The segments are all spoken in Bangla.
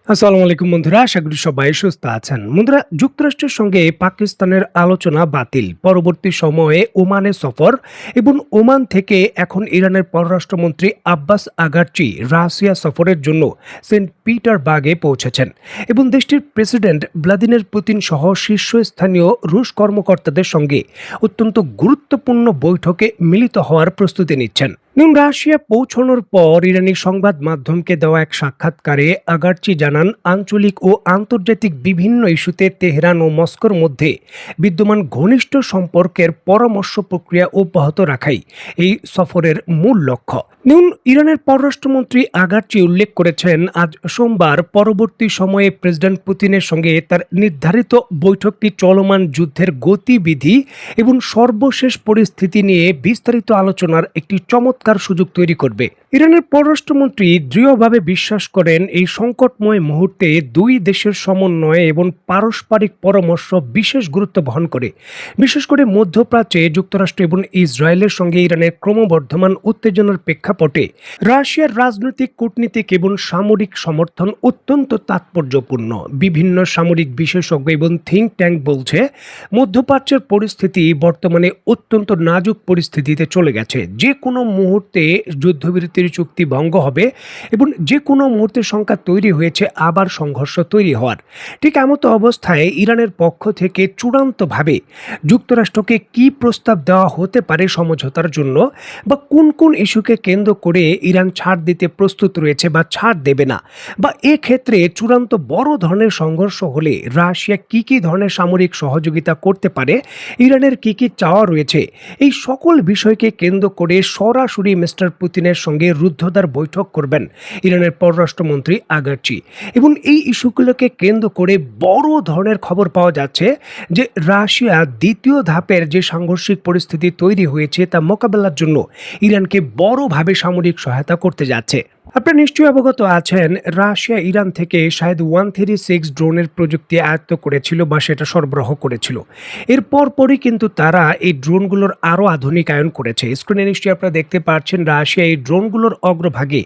আসসালামু আলাইকুম বন্ধুরা, আশা করি সবাই সুস্থ আছেন। বন্ধুরা, যুক্তরাষ্ট্রের সঙ্গে পাকিস্তানের আলোচনা বাতিল, পরবর্তী সময়ে ওমানে সফর এবং ওমান থেকে এখন ইরানের পররাষ্ট্রমন্ত্রী আব্বাস আগারচি রাশিয়া সফরের জন্য সেন্ট পিটারবার্গে পৌঁছেছেন এবং দেশটির প্রেসিডেন্ট ভ্লাদিমির পুতিন সহ শীর্ষস্থানীয় রুশ কর্মকর্তাদের সঙ্গে অত্যন্ত গুরুত্বপূর্ণ বৈঠকে মিলিত হওয়ার প্রস্তুতি নিচ্ছেন। রাশিয়া পৌঁছানোর পর ইরানি সংবাদ মাধ্যমকে দেওয়া এক সাক্ষাৎকারে আগারচি জানান, আঞ্চলিক ও আন্তর্জাতিক বিভিন্ন ইস্যুতে তেহরান ও মস্কোর মধ্যে বিদ্যমান ঘনিষ্ঠ সম্পর্কের পরামর্শ প্রক্রিয়া অব্যাহত রাখাই এই সফরের মূল লক্ষ্য। ইরানের পররাষ্ট্রমন্ত্রী আগারচি উল্লেখ করেছেন, আজ সোমবার পরবর্তী সময়ে প্রেসিডেন্ট পুতিনের সঙ্গে তার নির্ধারিত বৈঠকটি চলমান যুদ্ধের গতিবিধি এবং সর্বশেষ পরিস্থিতি নিয়ে বিস্তারিত আলোচনার একটি চমৎকার সুযোগ তৈরি করবে। ইরানের পররাষ্ট্রমন্ত্রী দৃঢ়ভাবে বিশ্বাস করেন, এই সংকটময় মুহূর্তে দুই দেশের সমন্বয় এবং পারস্পরিক পরামর্শ বিশেষ গুরুত্ব বহন করে। বিশেষ করে মধ্যপ্রাচ্যে যুক্তরাষ্ট্র এবং ইসরায়েলের সঙ্গে ইরানের ক্রমবর্ধমান উত্তেজনার প্রেক্ষাপটে রাশিয়ার রাজনৈতিক, কূটনীতিক এবং সামরিক সমর্থন অত্যন্ত তাৎপর্যপূর্ণ। বিভিন্ন সামরিক বিশেষজ্ঞ এবং থিঙ্ক ট্যাঙ্ক বলছে, মধ্যপ্রাচ্যের পরিস্থিতি বর্তমানে অত্যন্ত নাজুক পরিস্থিতিতে চলে গেছে। যে কোনো মুহূর্তে যুদ্ধবিরতির চুক্তি ভঙ্গ হবে এবং যে কোনো মুহূর্তে সংখ্যা তৈরি হয়েছে আবার সংঘর্ষ তৈরি হওয়ার। ঠিক এমতো অবস্থায় ইরানের পক্ষ থেকে চূড়ান্তভাবে যুক্তরাষ্ট্রকে কি প্রস্তাব দেওয়া হতে পারে সমঝোতার জন্য, বা কোন কোন ইস্যুকে কেন্দ্র করে ইরান ছাড় দিতে প্রস্তুত রয়েছে বা ছাড় দেবে না, বা এক্ষেত্রে চূড়ান্ত বড় ধরনের সংঘর্ষ হলে রাশিয়া কি কি ধরনের সামরিক সহযোগিতা করতে পারে, ইরানের কি কি চাওয়া রয়েছে, এই সকল বিষয়কে কেন্দ্র করে সরাসরি মিস্টার পুতিনের সঙ্গে রুদ্ধদ্বার বৈঠক করবেন ইরানের পররাষ্ট্রমন্ত্রী আগারচি। এবং এই ইস্যুগুলোকে কেন্দ্র করে বড় ধরনের খবর পাওয়া যাচ্ছে যে রাশিয়া দ্বিতীয় ধাপের যে সাংঘর্ষিক পরিস্থিতি তৈরি হয়েছে তা মোকাবেলার জন্য ইরানকে বড়ভাবে সামরিক সহায়তা করতে যাচ্ছে। আপনারা নিশ্চয়ই অবগত আছেন, রাশিয়া ইরান থেকে শাহেদ 136 ড্রোনের প্রযুক্তি আয়ত্ত করেছিল বা সেটা সরবরাহ করেছিল। এর পরপরই কিন্তু তারা এই ড্রোনগুলোর আরও আধুনিকায়ন করেছে। স্ক্রিনে নিশ্চয়ই আপনারা দেখতে পাচ্ছেন, রাশিয়া এই ড্রোনগুলোর অগ্রভাগে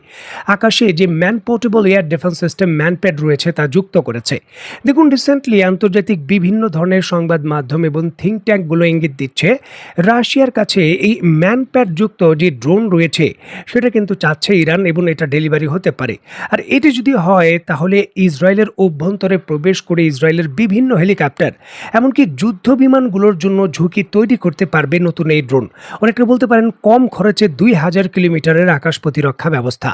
আকাশে যে man portable air defence system MANPAD রয়েছে তা যুক্ত করেছে। দেখুন, রিসেন্টলি আন্তর্জাতিক বিভিন্ন ধরনের সংবাদ মাধ্যম এবং থিঙ্ক ট্যাঙ্কগুলো ইঙ্গিত দিচ্ছে, রাশিয়ার কাছে এই ম্যানপ্যাড যুক্ত যে ড্রোন রয়েছে সেটা কিন্তু চাচ্ছে ইরান এবং এটা ডেলিভারি হতে পারে। আর এটি যদি হয় তাহলে ইসরায়েলের অভ্যন্তরে প্রবেশ করে ইসরায়েলের বিভিন্ন হেলিকপ্টার, এমনকি যুদ্ধ বিমানগুলোর জন্য ঝুঁকি তৈরি করতে পারবে নতুন এই ড্রোন। অনেকটা বলতে পারেন কম খরচে 2000 কিলোমিটারের আকাশ প্রতিরক্ষা ব্যবস্থা।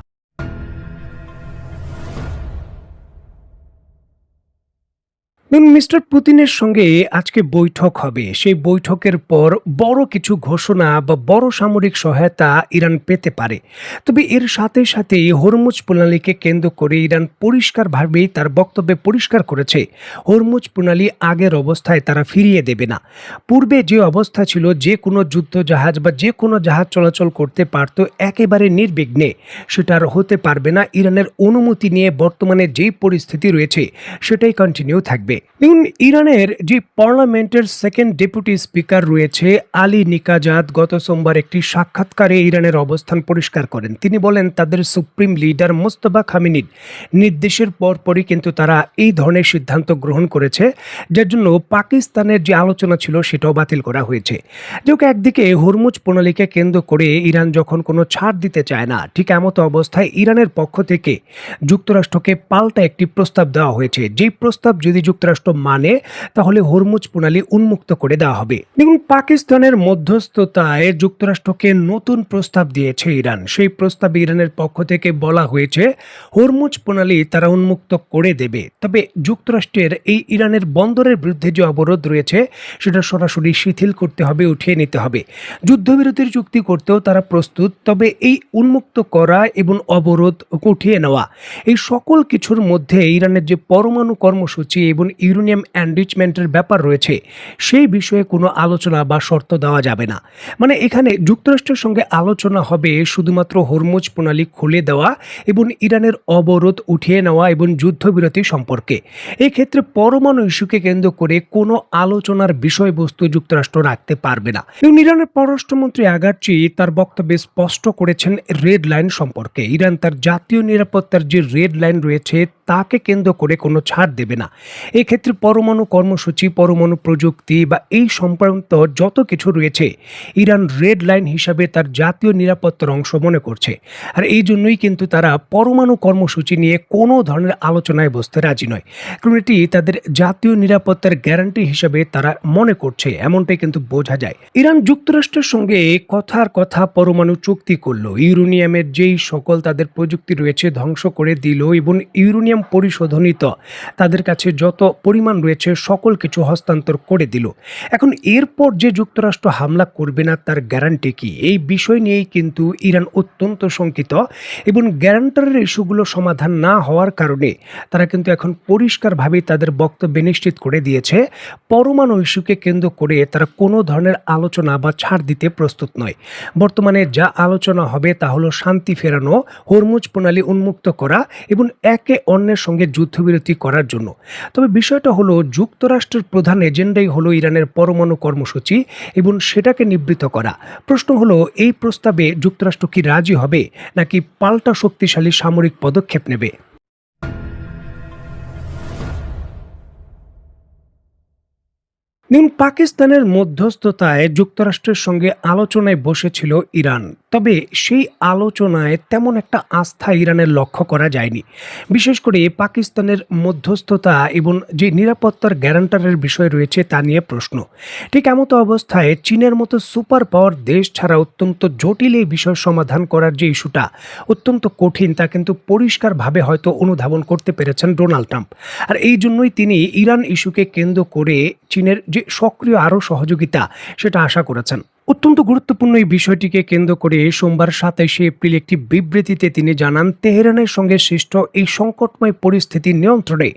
মিস্টার পুতিনের সঙ্গে আজকে বৈঠক হবে। সেই বৈঠকের পর বড় কিছু ঘোষণা বা বড় সামরিক সহায়তা ইরান পেতে পারে। তবে এর সাথে সাথে হরমুজ প্রণালীকে কেন্দ্র করে ইরান পরিষ্কারভাবেই তার বক্তব্যে পরিষ্কার করেছে, হরমুজ প্রণালী আগের অবস্থায় তারা ফিরিয়ে দেবে না। পূর্বে যে অবস্থা ছিল, যে কোনো যুদ্ধ জাহাজ বা যে কোনো জাহাজ চলাচল করতে পারত একেবারে নির্বিঘ্নে, সেটা আর হতে পারবে না। ইরানের অনুমতি নিয়ে বর্তমানে যেই পরিস্থিতি রয়েছে সেটাই কন্টিনিউ থাকবে। দেখুন, ইরানের যে পার্লামেন্টের সেকেন্ড ডেপুটি স্পিকার রয়েছে আলী নিকাজাদ গত সোমবার একটি সাক্ষাৎকারে ইরানের অবস্থান পরিষ্কার করেন। তিনি বলেন, তাদের সুপ্রিম লিডার মোস্তফা খামেনির নির্দেশের পরপরই কিন্তু তারা এই ধরনের সিদ্ধান্ত গ্রহণ করেছে, যার জন্য পাকিস্তানের যে আলোচনা ছিল সেটাও বাতিল করা হয়েছে। যেহেতু একদিকে হরমুজ প্রণালীকে কেন্দ্র করে ইরান যখন কোনো ছাড় দিতে চায় না, ঠিক এমতো অবস্থায় ইরানের পক্ষ থেকে যুক্তরাষ্ট্রকে পাল্টা একটি প্রস্তাব দেওয়া হয়েছে। যেই প্রস্তাব যদি যুক্তরাষ্ট্র মানে তাহলে হরমুজ প্রণালী উন্মুক্ত করে দেওয়া হবে। দেখুন, পাকিস্তানের মধ্যস্থতায় যুক্তরাষ্ট্রকে নতুন প্রস্তাব দিয়েছে ইরান। সেই প্রস্তাবে ইরানের পক্ষ থেকে বলা হয়েছে হরমুজ প্রণালী তারা উন্মুক্ত করে দেবে। তবে যুক্তরাষ্ট্রের এই ইরানের বন্দরের বিরুদ্ধে যে অবরোধ রয়েছে সেটা সরাসরি শিথিল করতে হবে, উঠিয়ে নিতে হবে। যুদ্ধবিরতির চুক্তি করতেও তারা প্রস্তুত, তবে এই উন্মুক্ত করা এবং অবরোধ উঠিয়ে নেওয়া, এই সকল কিছুর মধ্যে ইরানের যে পরমাণু কর্মসূচি এবং ইউরেনিয়াম এনরিচমেন্টের ব্যাপার রয়েছে সেই বিষয়ে কোনো আলোচনা বা শর্ত দেওয়া যাবে না। মানে এখানে যুক্তরাষ্ট্রের সঙ্গে আলোচনা হবে শুধুমাত্র হরমুজ প্রণালী খুলে দেওয়া এবং ইরানের অবরোধ উঠিয়ে নেওয়া এবং যুদ্ধবিরতি সম্পর্কে। এক্ষেত্রে পরমাণু ইস্যুকে কেন্দ্র করে কোনো আলোচনার বিষয়বস্তু যুক্তরাষ্ট্র রাখতে পারবে না। এবং ইরানের পররাষ্ট্রমন্ত্রী আগারচি তার বক্তব্যে স্পষ্ট করেছেন রেড লাইন সম্পর্কে। ইরান তার জাতীয় নিরাপত্তার যে রেড লাইন রয়েছে তাকে কেন্দ্র করে কোনো ছাড় দেবে না। এক্ষেত্রে পরমাণু কর্মসূচি, পরমাণু প্রযুক্তি বা এই সংক্রান্ত যত কিছু রয়েছে ইরান রেড লাইন হিসাবে তার জাতীয় নিরাপত্তার অংশ মনে করছে। আর এই জন্যই কিন্তু তারা পরমাণু কর্মসূচি নিয়ে কোনো ধরনের আলোচনায় বসতে রাজি নয়, কারণ এটি তাদের জাতীয় নিরাপত্তার গ্যারান্টি হিসাবে তারা মনে করছে, এমনটাই কিন্তু বোঝা যায়। ইরান যুক্তরাষ্ট্রের সঙ্গে কথার কথা পরমাণু চুক্তি করলো, ইউরেনিয়ামের যেই সকল তাদের প্রযুক্তি রয়েছে ধ্বংস করে দিল এবং ইউরেনিয়াম পরিশোধনিত তাদের কাছে যত পরিমাণ রয়েছে সকল কিছু হস্তান্তর করে দিল। এখন এরপর যে যুক্তরাষ্ট্র হামলা করবে না তার গ্যারান্টি কি, এই বিষয় নিয়েই কিন্তু ইরান অত্যন্ত শঙ্কিত এবং গ্যারান্টারের ইস্যুগুলো সমাধান না হওয়ার কারণে তারা কিন্তু এখন পরিষ্কারভাবে তাদের বক্তব্যে নিশ্চিত করে দিয়েছে পরমাণু ইস্যুকে কেন্দ্র করে তারা কোনো ধরনের আলোচনা বা ছাড় দিতে প্রস্তুত নয়। বর্তমানে যা আলোচনা হবে তা হলো শান্তি ফেরানো, হরমুজ প্রণালী উন্মুক্ত করা এবং একে অন্যের সঙ্গে যুদ্ধবিরতি করার জন্য। তবে বিষয়টা হলো যুক্তরাষ্ট্রের প্রধান এজেন্ডাই হলো ইরানের পরমাণু কর্মসূচি এবং সেটাকে নিবৃত্ত করা। প্রশ্ন হলো এই প্রস্তাবে যুক্তরাষ্ট্র কি রাজি হবে নাকি পাল্টা শক্তিশালী সামরিক পদক্ষেপ নেবে? পাকিস্তানের মধ্যস্থতায় যুক্তরাষ্ট্রের সঙ্গে আলোচনায় বসেছিল ইরান, তবে সেই আলোচনায় তেমন একটা আস্থা ইরানের লক্ষ্য করা যায়নি। বিশেষ করে পাকিস্তানের মধ্যস্থতা এবং যে নিরাপত্তার গ্যারান্টারের বিষয় রয়েছে তা নিয়ে প্রশ্ন। ঠিক এমতো অবস্থায় চীনের মতো সুপার পাওয়ার দেশ ছাড়া অত্যন্ত জটিল এই বিষয় সমাধান করার যে ইস্যুটা অত্যন্ত কঠিন তা কিন্তু পরিষ্কারভাবে হয়তো অনুধাবন করতে পেরেছেন ডোনাল্ড ট্রাম্প। আর এই জন্যই তিনি ইরান ইস্যুকে কেন্দ্র করে চীনের যে সক্রিয় আরও সহযোগিতা সেটা আশা করেছেন। অত্যন্ত গুরুত্বপূর্ণ এই বিষয়টিকে কেন্দ্র করে সোমবার 27শে এপ্রিল একটি বিবৃতিতে তিনি জানান, তেহরানের সঙ্গে সৃষ্ট এই সংকটময় পরিস্থিতি নিয়ন্ত্রণে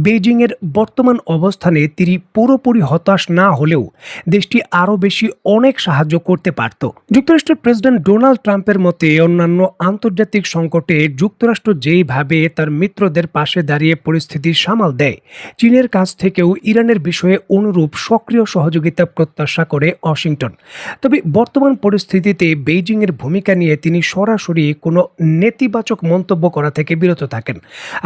বেইজিংয়ের বর্তমান অবস্থানে তিনি পুরোপুরি হতাশ না হলেও দেশটি আরও বেশি অনেক সাহায্য করতে পারত। যুক্তরাষ্ট্রের প্রেসিডেন্ট ডোনাল্ড ট্রাম্পের মতে অন্যান্য আন্তর্জাতিক সংকটে যুক্তরাষ্ট্র যেইভাবে তার মিত্রদের পাশে দাঁড়িয়ে পরিস্থিতি সামাল দেয়, চীনের কাছ থেকেও ইরানের বিষয়ে অনুরূপ সক্রিয় সহযোগিতা প্রত্যাশা করে ওয়াশিংটন। তবে বর্তমান পরিস্থিতিতে বেইজিংয়ের ভূমিকা নিয়ে তিনি সরাসরি কোনো নেতিবাচক মন্তব্য করা থেকে বিরত থাকেন।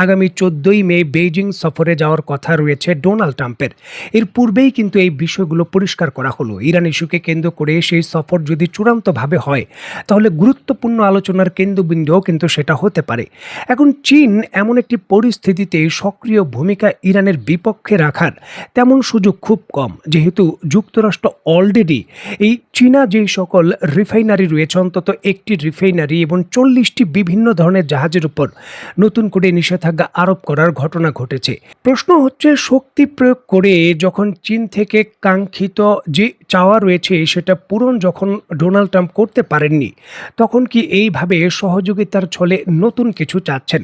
আগামী 14ই মে বেইজিং সফরে যাওয়ার কথা রয়েছে ডোনাল্ড ট্রাম্পের। এর পূর্বেই কিন্তু এই বিষয়গুলো পরিষ্কার করা হলো। ইরান ইস্যুকে কেন্দ্র করে সেই সফর যদি চূড়ান্তভাবে হয় তাহলে গুরুত্বপূর্ণ আলোচনার কেন্দ্রবিন্দুও কিন্তু সেটা হতে পারে। এখন চীন এমন একটি পরিস্থিতিতে সক্রিয় ভূমিকা ইরানের বিপক্ষে রাখার তেমন সুযোগ খুব কম, যেহেতু যুক্তরাষ্ট্র অলরেডি এই চীনা যেই সকল রিফাইনারি রয়েছে, অন্তত একটি রিফাইনারি এবং 40টি বিভিন্ন ধরনের জাহাজের উপর নতুন করে নিষেধাজ্ঞা আরোপ করার ঘটনা ঘটেছে। প্রশ্ন হচ্ছে শক্তি প্রয়োগ করে যখন চীন থেকে কাঙ্ক্ষিত যে চাওয়া রয়েছে সেটা পূরণ যখন ডোনাল্ড ট্রাম্প করতে পারেননি, তখন কি এইভাবে সহযোগিতার ছলে নতুন কিছু চাচ্ছেন?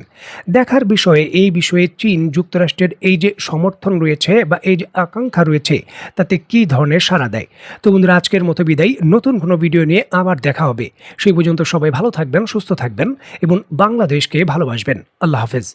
দেখার বিষয়ে এই বিষয়ে চীন যুক্তরাষ্ট্রের এই যে সমর্থন রয়েছে বা এই যে আকাঙ্ক্ষা রয়েছে তাতে কি ধরনের সাড়া দেয়। তো বন্ধুরা, আজকের মতো বিদায়। নতুন কোনো ভিডিও নিয়ে আবার দেখা হবে। সেই পর্যন্ত সবাই ভালো থাকবেন, সুস্থ থাকবেন এবং বাংলাদেশকে ভালোবাসবেন। আল্লাহ হাফেজ।